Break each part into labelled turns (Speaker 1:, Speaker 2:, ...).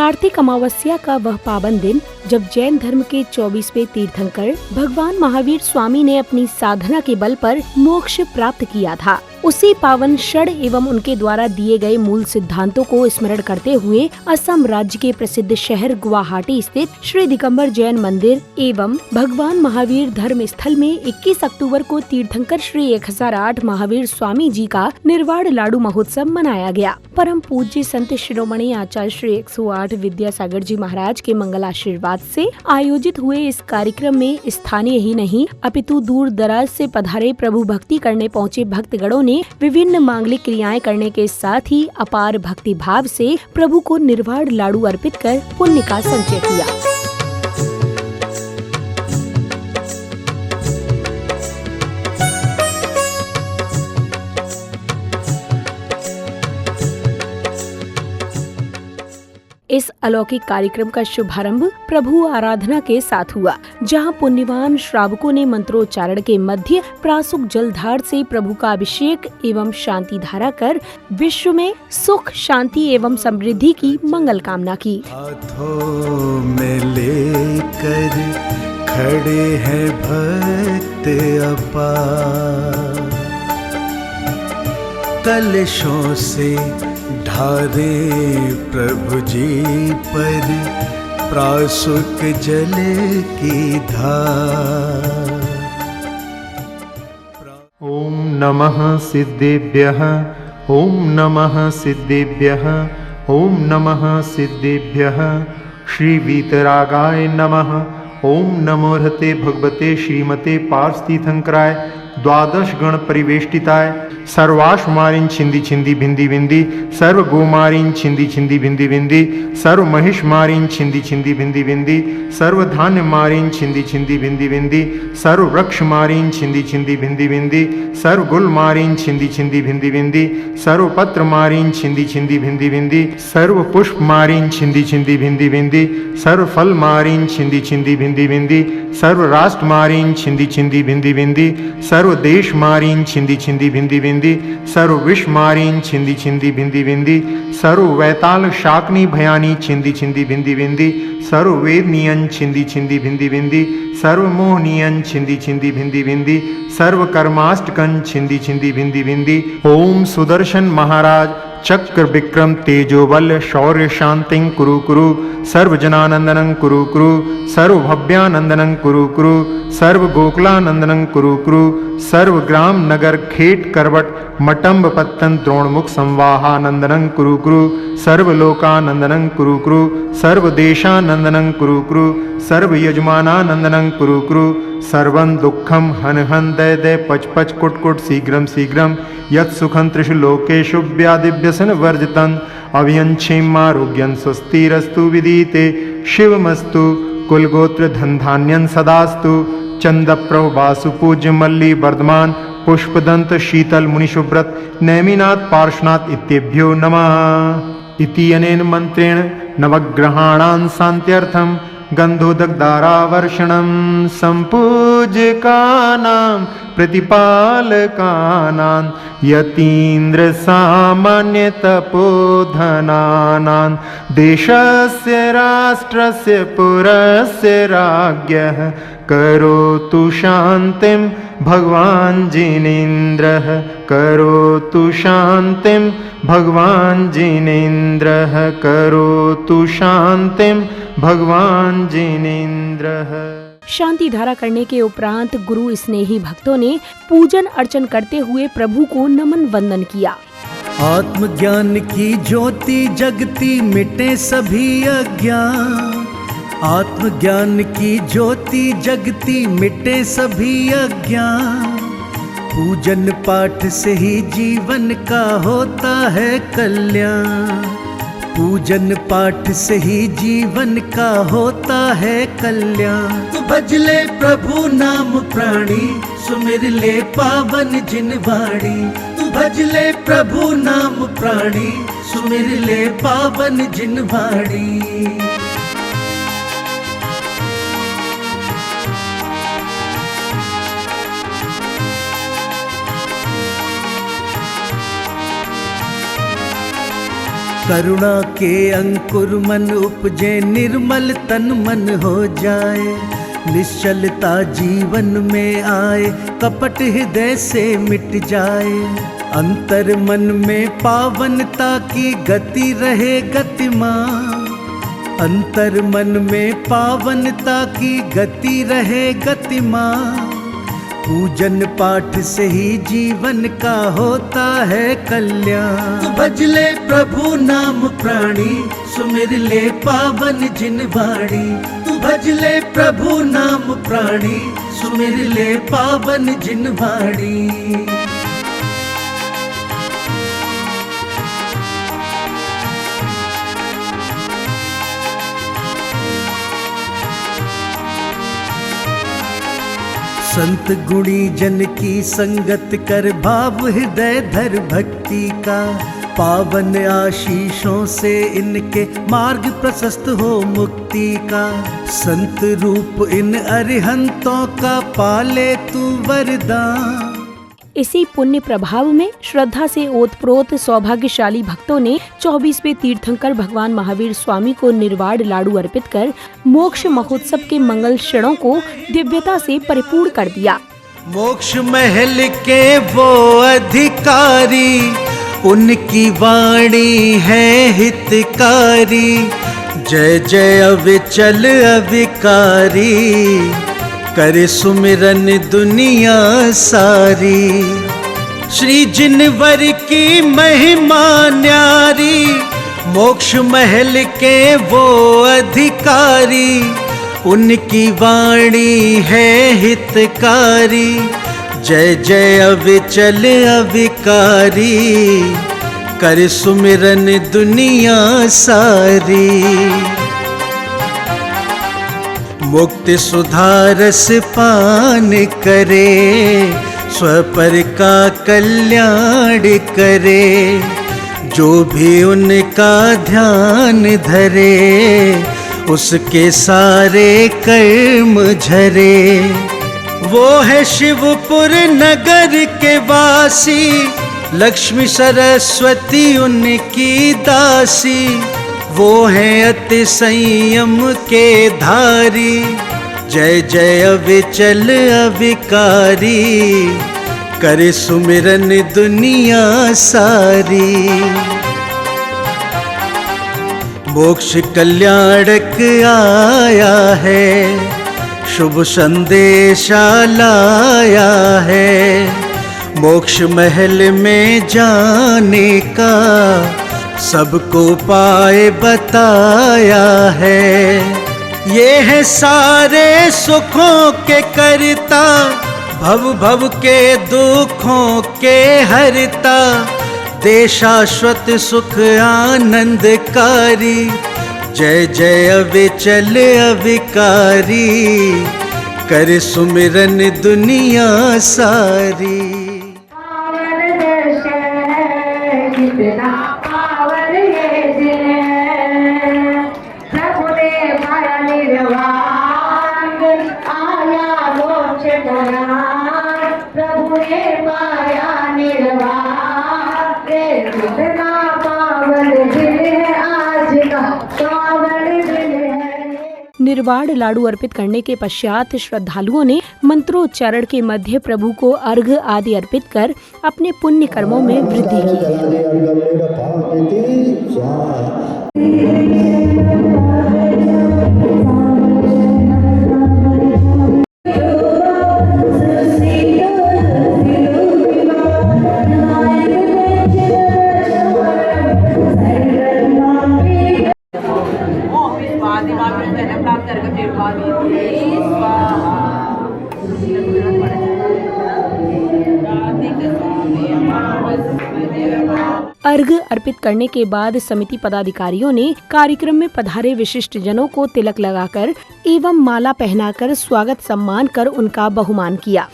Speaker 1: कार्तिक अमावस्या का वह पावन दिन जब जैन धर्म के 24वें तीर्थंकर भगवान महावीर स्वामी ने अपनी साधना के बल पर मोक्ष प्राप्त किया था, उसी पावन क्षण एवं उनके द्वारा दिए गए मूल सिद्धांतों को स्मरण करते हुए असम राज्य के प्रसिद्ध शहर गुवाहाटी स्थित श्री दिगंबर जैन मंदिर एवं भगवान महावीर धर्म स्थल में 21 अक्टूबर को तीर्थंकर श्री 1008 महावीर स्वामी जी का निर्वाण लाडू महोत्सव मनाया गया। परम पूज्य संत शिरोमणि आचार्य श्री 108 विद्यासागर जी महाराज के मंगल आशीर्वाद से आयोजित हुए इस कार्यक्रम में स्थानीय ही नहीं अपितु दूर दराज से पधारे प्रभु भक्ति करने पहुँचे भक्तगणों ने विभिन्न मांगलिक क्रियाएं करने के साथ ही अपार भक्ति भाव से प्रभु को निर्वाण लाडू अर्पित कर पुण्य का संचय किया। इस अलौकिक कार्यक्रम का शुभारंभ प्रभु आराधना के साथ हुआ, जहां पुण्यवान श्रावकों ने मंत्रोच्चारण के मध्य प्रासुक जलधार से प्रभु का अभिषेक एवं शांति धारा कर विश्व में सुख शांति एवं समृद्धि की मंगल कामना की।
Speaker 2: हाथों में लेकर खड़े हैं भक्त अपार, कलशों से ढारे प्रभु जी पर प्रासुक जल की धार।
Speaker 3: ओम नमः सिद्धेभ्यः, ओम नमः सिद्धेभ्यः, ओम नमः सिद्धेभ्यः। श्री वीतरागाय नमः। ओम नमो हते भगवते श्रीमते पार्षतीर्थंकराय द्वादश गण परिवेष्टिताय सर्वाश्वमारीन छिंदी छिंदी भिंदी भिंदी सर्व गोमारीन छिंदी छिंदी भिंदी भिंदी सर्व महिष मारीन छिंदी छिंदी भिंदी भिंदी सर्व धान्य मारीन छिंदी छिंदी भिंदी भिंदी सर्व वृक्ष मारीन छिंदी छिंदी भिंदी भिंदी सर्व गुल मारीन छिंदी छिंदी भिंदी भिंदी सर्व पत्र मारीन छिंदी छिंदी भिंदी भिंदी सर्व पुष्प मारीन छिंदी छिंदी भिंदी भिंदी सर्व फल मारीन छिंदी छिंदी भिंदी भिंदी सर्व राष्ट्र मारीन छिंदी छिंदी भिंदी भिंदी सर्व देश मारीन छिंदी छिंदी भिंदी भिंदी सर्व विश्व मारीन छिंदी छिंदी भिंदी भिंदी सर्व वैताल शाकनी भयानी छिंदी छिंदी भिंदी भिंदी सर्व वेदनियन छिंदी छिंदी भिंदी भिंदी सर्व मोहनियन छिंदी छिंदी भिंदी भिंदी सर्व कर्माष्टकन छिंदी छिंदी भिंदी भिंदी। ओम सुदर्शन महाराज चक्र विक्रम तेजोबल शौर्य शांतिं कुरु कुरु सर्व जनानंदनं कुरु कुरु सर्व भव्यानंदनं कुरु कुरु सर्व गोकुलानंदनं कुरु कुरु सर्व ग्राम नगर खेट करवट मटम्ब पत्तन द्रोणमुख संवाहानंदनं कुरु कुरु सर्व लोकानंदनं कुरु कुरु सर्व देशानंदनं कुरु कुरु सर्व यजमानानंदनं कुरु कुरु सर्वं दुःखं हन हन दय दय पच पच कुट कुट शीघ्रं शीघ्रं यत् सुखं त्रिषु लोकेषु व्याधिव्यसन वर्जितं अभियंक्षेमारोग्यं स्वस्तिरस्तु विदिते शिवमस्तु कुलगोत्र धन धान्यं सदास्तु चंदप्रभ वासु पूज्य मल्ली वर्धमान पुष्पदंत शीतल मुनिशुभ्रत नैमिनाथ पार्श्वनाथ इत्येभ्यो नमः। इति अनेन मंत्रेण नवग्रहाणां शान्त्यर्थं गन्धोदकदारावर्षणं सम्पूज्यकानां प्रतिपालकानां यतीन्द्र सामान्य तपोधनानां देशस्य राष्ट्रस्य पुरस्य राज्ञः करोतु शान्तिं भगवान् जिनेन्द्रः करोतु शान्तिं भगवान् जिनेन्द्रः करोतु शान्तिं भगवान् जिनेन्द्रः।
Speaker 1: शांति धारा करने के उपरांत गुरु स्नेही भक्तों ने पूजन अर्चन करते हुए प्रभु को नमन वंदन किया।
Speaker 2: आत्मज्ञान की ज्योति जगती मिटे सभी अज्ञान, आत्मज्ञान की ज्योति जगती मिटे सभी अज्ञान। पूजन पाठ से ही जीवन का होता है कल्याण, पूजन पाठ से ही जीवन का होता है कल्याण। तू भज ले प्रभु नाम प्राणी, सुमिर ले पावन जिन वाणी। तू भज ले प्रभु नाम प्राणी, सुमिर ले पावन जिन वाणी। करुणा के अंकुर मन उपजे, निर्मल तन मन हो जाए। निश्चलता जीवन में आए, कपट हृदय से मिट जाए। अंतर मन में पावनता की गति रहे गतिमान। अंतर मन में पावनता की गति रहे गतिमान। पूजन पाठ से ही जीवन का होता है कल्याण। तू भज ले प्रभु नाम प्राणी, सुमिर ले पावन जिन वाणी। तू भज ले प्रभु नाम प्राणी, सुमिर ले पावन जिन वाणी। संत गुणी जन की संगत कर, भाव हृदय धर भक्ति का। पावन आशीषों से इनके मार्ग प्रशस्त हो मुक्ति का। संत रूप इन अरिहंतों का पाले तू वरदान।
Speaker 1: इसी पुण्य प्रभाव में श्रद्धा से ओतप्रोत सौभाग्यशाली भक्तों ने 24वें तीर्थंकर भगवान महावीर स्वामी को निर्वाण लाडू अर्पित कर मोक्ष महोत्सव के मंगल क्षणों को दिव्यता से परिपूर्ण कर दिया।
Speaker 2: मोक्ष महल के वो अधिकारी, उनकी वाणी है हितकारी। जय जय अविचल अविकारी, करे सुमिरन दुनिया सारी। श्री जिनवर की महिमा न्यारी, मोक्ष महल के वो अधिकारी। उनकी वाणी है हितकारी। जय जय अविचल अविकारी, करे सुमिरन दुनिया सारी। मुक्ति सुधारस पान करे, स्वपर का कल्याण करे। जो भी उनका ध्यान धरे, उसके सारे कर्म झरे। वो है शिवपुर नगर के वासी, लक्ष्मी सरस्वती उनकी दासी। वो हैं अति संयम के धारी। जय जय अविचल अविकारी, करे सुमिरन दुनिया सारी। मोक्ष कल्याणक आया है, शुभ संदेशा लाया है। मोक्ष महल में जाने का सबको पाए बताया है। ये है सारे सुखों के करता, भव भव के दुखों के हरता। दे शाश्वत सुख आनंदकारी। जय जय अविचल अविकारी, कर सुमिरन दुनिया सारी।
Speaker 1: निर्वाण लाडू अर्पित करने के पश्चात श्रद्धालुओं ने मंत्रोच्चारण के मध्य प्रभु को अर्घ आदि अर्पित कर अपने पुण्य कर्मों में वृद्धि अर्घ अर्पित करने के बाद समिति पदाधिकारियों ने कार्यक्रम में पधारे विशिष्ट जनों को तिलक लगाकर एवं माला पहनाकर स्वागत सम्मान कर उनका बहुमान किया।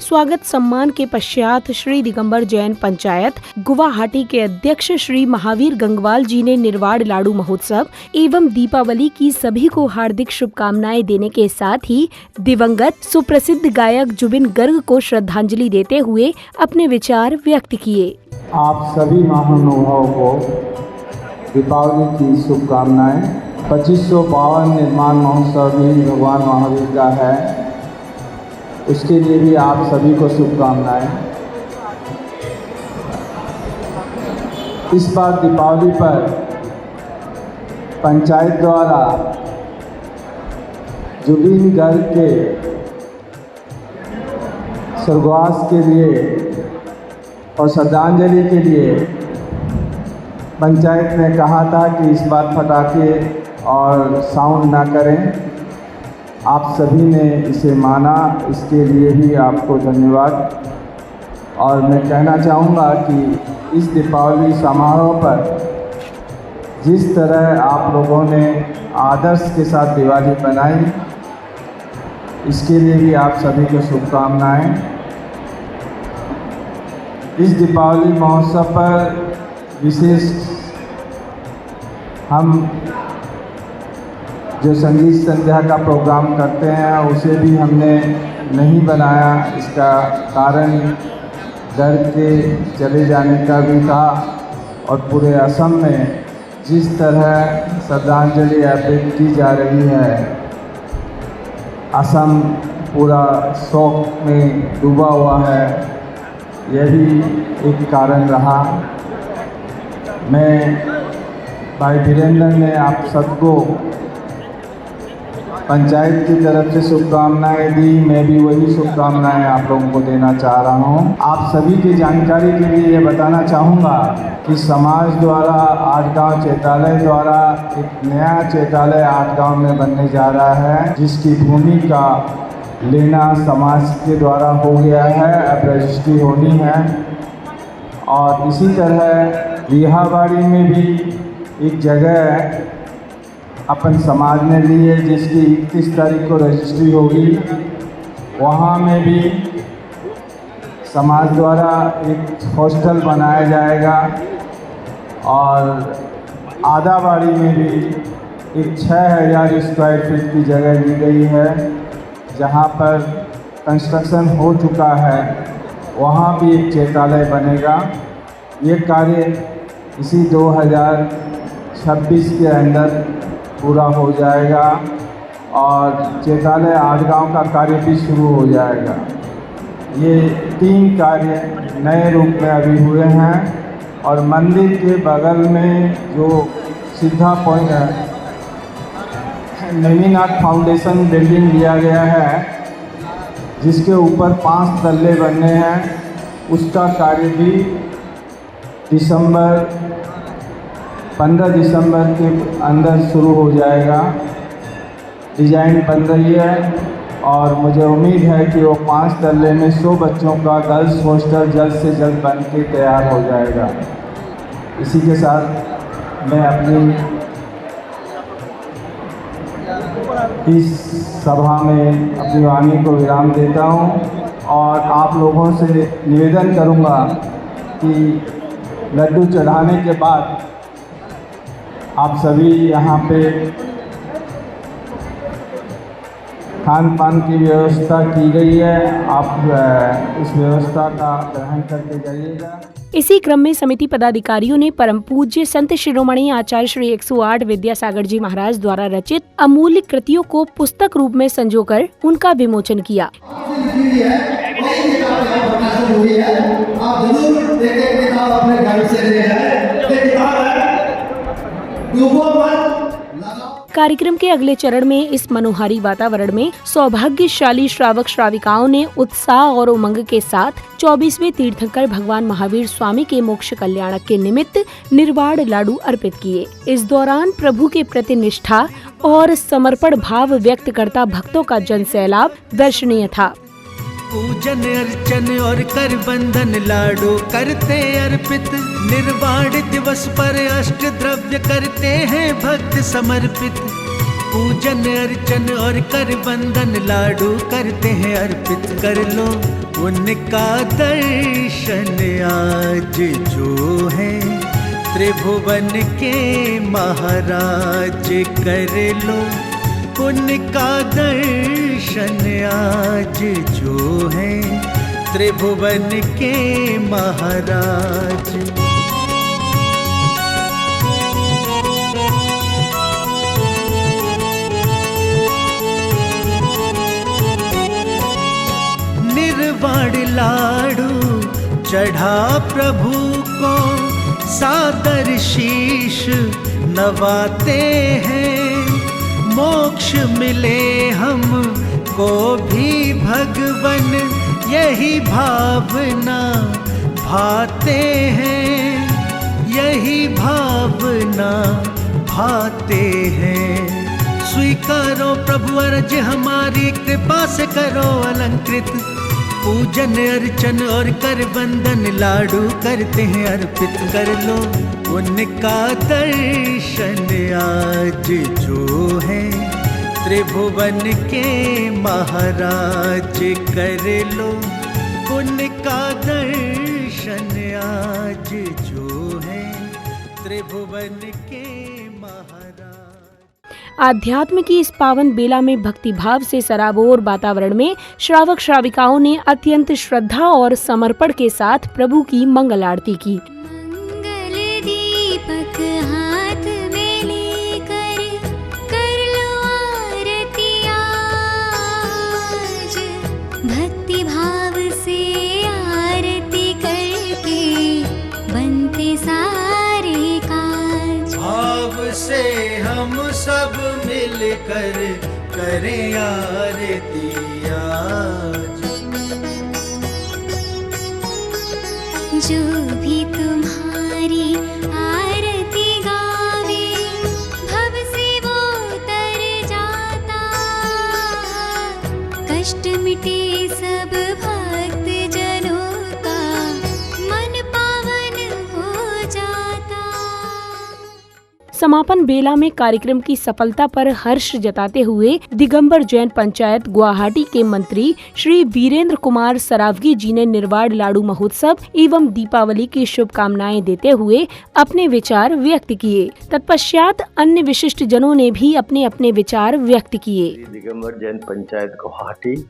Speaker 1: स्वागत सम्मान के पश्चात श्री दिगंबर जैन पंचायत गुवाहाटी के अध्यक्ष श्री महावीर गंगवाल जी ने निर्वाण लाडू महोत्सव एवं दीपावली की सभी को हार्दिक शुभकामनाएं देने के साथ ही दिवंगत सुप्रसिद्ध गायक जुबिन गर्ग को श्रद्धांजलि देते हुए अपने विचार व्यक्त किए।
Speaker 4: आप सभी महानुभावों को दीपावली की शुभकामनाएं। 2552 निर्माण महोत्सव भी भगवान महावीर का है, उसके लिए भी आप सभी को शुभकामनाएं। इस बार दीपावली पर पंचायत द्वारा जुबीन गर्ग के स्वर्गवास के लिए और श्रद्धांजलि के लिए पंचायत ने कहा था कि इस बार पटाखे और साउंड ना करें। आप सभी ने इसे माना, इसके लिए भी आपको धन्यवाद। और मैं कहना चाहूँगा कि इस दीपावली समारोह पर जिस तरह आप लोगों ने आदर्श के साथ दिवाली बनाई, इसके लिए भी आप सभी को शुभकामनाएं। इस दीपावली महोत्सव पर विशेष हम जो संगीत संध्या का प्रोग्राम करते हैं उसे भी हमने नहीं बनाया। इसका कारण गर्ग के चले जाने का भी था और पूरे असम में जिस तरह श्रद्धांजलि अर्पित की जा रही है, असम पूरा शोक में डूबा हुआ है, यह भी एक कारण रहा। मैं भाई वीरेंद्र ने आप सबको पंचायत की तरफ से शुभकामनाएं दी, मैं भी वही शुभकामनाएं आप लोगों को देना चाह रहा हूं। आप सभी की जानकारी के लिए ये बताना चाहूँगा कि समाज द्वारा आठगांव चैतालय द्वारा एक नया चैतालय आठगांव में बनने जा रहा है, जिसकी भूमि का लेना समाज के द्वारा हो गया है, अब रजिस्ट्री होनी है। और इसी तरह रिहाबाड़ी में भी एक जगह अपन समाज ने ली है, जिसकी 31 तारीख को रजिस्ट्री होगी। वहाँ में भी समाज द्वारा एक हॉस्टल बनाया जाएगा। और आदाबाड़ी में भी एक 6000 स्क्वायर फीट की जगह ली गई है, जहाँ पर कंस्ट्रक्शन हो चुका है, वहाँ भी एक चैतालय बनेगा। ये कार्य इसी 2026 के अंदर पूरा हो जाएगा और चैतालय आठगांव का कार्य भी शुरू हो जाएगा। ये 3 कार्य नए रूप में अभी हुए हैं। और मंदिर के बगल में जो सिद्धा पॉइंट है, नेमिनाथ फाउंडेशन बिल्डिंग लिया गया है, जिसके ऊपर 5 तल्ले बनने हैं, उसका कार्य भी 15 दिसंबर के अंदर शुरू हो जाएगा। डिज़ाइन बन रही है और मुझे उम्मीद है कि वो 5 तल्ले में 100 बच्चों का गर्ल्स हॉस्टल जल्द से जल्द बन के तैयार हो जाएगा। इसी के साथ मैं अपनी इस सभा में अपनी वाणी को विराम देता हूँ और आप लोगों से निवेदन करूँगा कि लड्डू चढ़ाने के बाद आप सभी यहाँ पे खान पान की व्यवस्था की गई है, आप इस व्यवस्था का ग्रहण करके जाइएगा।
Speaker 1: इसी क्रम में समिति पदाधिकारियों ने परम पूज्य संत शिरोमणि आचार्य श्री 108 विद्यासागर जी महाराज द्वारा रचित अमूल्य कृतियों को पुस्तक रूप में संजोकर उनका विमोचन किया। कार्यक्रम के अगले चरण में इस मनोहारी वातावरण में सौभाग्यशाली श्रावक श्राविकाओं ने उत्साह और उमंग के साथ 24वें तीर्थंकर भगवान महावीर स्वामी के मोक्ष कल्याणक के निमित्त निर्वाण लाडू अर्पित किए। इस दौरान प्रभु के प्रति निष्ठा और समर्पण भाव व्यक्त करता भक्तों का जन सैलाब दर्शनीय था।
Speaker 2: पूजन अर्चन और कर बंधन लाडू करते अर्पित, निर्वाण दिवस पर अष्ट द्रव्य करते हैं भक्त समर्पित। पूजन अर्चन और कर बंधन लाडू करते हैं अर्पित, कर लो उनका दर्शन आज जो है त्रिभुवन के महाराज, कर लो उनका दर्शन आज जो है त्रिभुवन के महाराज। निर्वाण लाडू चढ़ा प्रभु को, सादर शीश नवाते हैं। मोक्ष मिले हम को भी भगवन, यही भावना भाते हैं, यही भावना भाते हैं। स्वीकारो प्रभु अर्ज हमारी, कृपा से करो अलंकृत। पूजन अर्चन और कर बंदन, लाडू करते हैं अर्पित। कर लो उनका दर्शन आज जो है, त्रिभुवन के महाराज। कर लो उनका दर्शन आज जो है, त्रिभुवन के महाराज।
Speaker 1: आध्यात्म की इस पावन बेला में भक्तिभाव से सराबोर वातावरण में श्रावक श्राविकाओं ने अत्यंत श्रद्धा और समर्पण के साथ प्रभु की मंगल आरती की।
Speaker 5: मंगल दीपक हाथ में लेकर कर लो आरती आज, भक्ति भाव से आरती करके बनते सारे काज।
Speaker 2: भाव से हम सब मिलकर करें आरती आज।
Speaker 5: जो भी तुम्हारी आरती गावे, भव से वो तर जाता। कष्ट मिटे सब भक्त जनों का, मन पावन हो जाता।
Speaker 1: समापन बेला में कार्यक्रम की सफलता पर हर्ष जताते हुए दिगंबर जैन पंचायत गुवाहाटी के मंत्री श्री वीरेंद्र कुमार सरावगी जी ने निर्वाण लाडू महोत्सव एवं दीपावली की शुभकामनाएं देते हुए अपने विचार व्यक्त किए। तत्पश्चात अन्य विशिष्ट जनों ने भी अपने अपने विचार व्यक्त किए।
Speaker 6: दिगंबर जैन पंचायत गुवाहाटी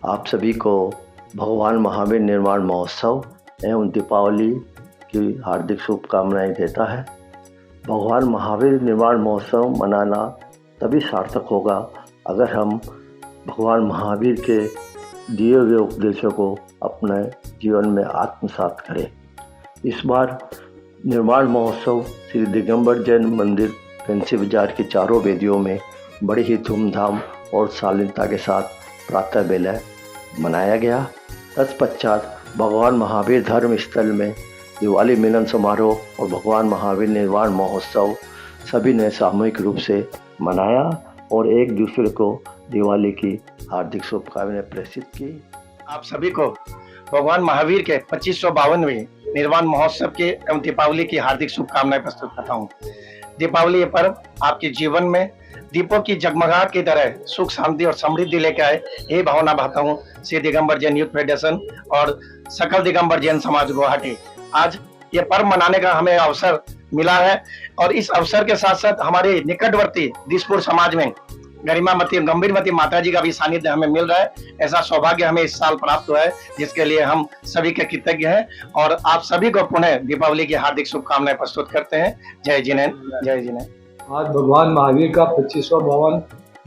Speaker 6: आप सभी को भगवान महावीर निर्वाण महोत्सव एवं दीपावली की हार्दिक शुभकामनाएं देता है। भगवान महावीर निर्वाण महोत्सव मनाना तभी सार्थक होगा अगर हम भगवान महावीर के दिए हुए उपदेशों को अपने जीवन में आत्मसात करें। इस बार निर्वाण महोत्सव श्री दिगंबर जैन मंदिर फैंसी बाजार की चारों वेदियों में बड़ी ही धूमधाम और शालीनता के साथ प्रातः बेला मनाया गया। तत्पश्चात भगवान महावीर धर्म स्थल में दिवाली मिलन समारोह और भगवान महावीर निर्वाण महोत्सव सभी ने सामूहिक रूप से मनाया और एक दूसरे को दिवाली की हार्दिक शुभकामनाएं प्रेषित की।
Speaker 7: आप सभी को भगवान महावीर के 2552वें निर्वाण महोत्सव के एवं दीपावली की हार्दिक शुभकामनाएं प्रस्तुत करता हूँ। दीपावली ये पर्व आपके जीवन में दीपों की जगमगाहट की तरह सुख शांति और समृद्धि लेकर आए, ये भावना भाता हूँ श्री दिगंबर जैन यूथ फेडरेशन और सकल दिगंबर जैन समाज गुवाहाटी। आज ये पर्व मनाने का हमें अवसर मिला है और इस अवसर के साथ साथ हमारे निकटवर्ती दिसपुर समाज में गरिमामती गंभीरमती माता जी का भी सानिध्य हमें मिल रहा है। ऐसा सौभाग्य हमें इस साल प्राप्त हुआ है, जिसके लिए हम सभी के कृतज्ञ हैं और आप सभी को पुनः दीपावली की हार्दिक शुभकामनाएं प्रस्तुत करते हैं। जय जिनेन्द्र, जय जिनेन्द्र।
Speaker 4: आज भगवान महावीर का 25वां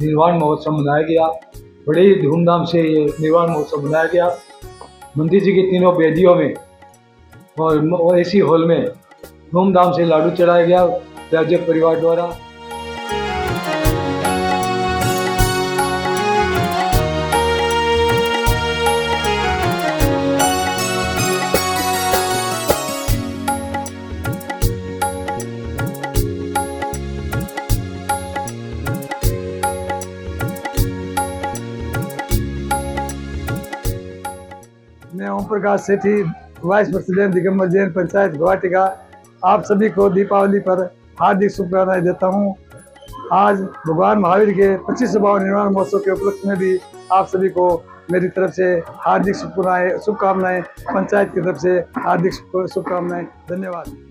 Speaker 4: निर्वाण महोत्सव मनाया गया। बड़े ही धूमधाम से ये निर्वाण महोत्सव मनाया गया। मंदिर जी की तीनों वेदियों में और एसी हॉल में धूमधाम से लाडू चढ़ाया गया राज्य परिवार द्वारा। मैं ओम प्रकाश सेठी, वाइस प्रेसिडेंट दिगंबर जैन पंचायत गुवाहाटी का आप सभी को दीपावली पर हार्दिक शुभकामनाएं देता हूं। आज भगवान महावीर के 25वां निर्वाण महोत्सव के उपलक्ष्य में भी आप सभी को मेरी तरफ से हार्दिक शुभकामनाएं, पंचायत की तरफ से हार्दिक शुभकामनाएं। धन्यवाद।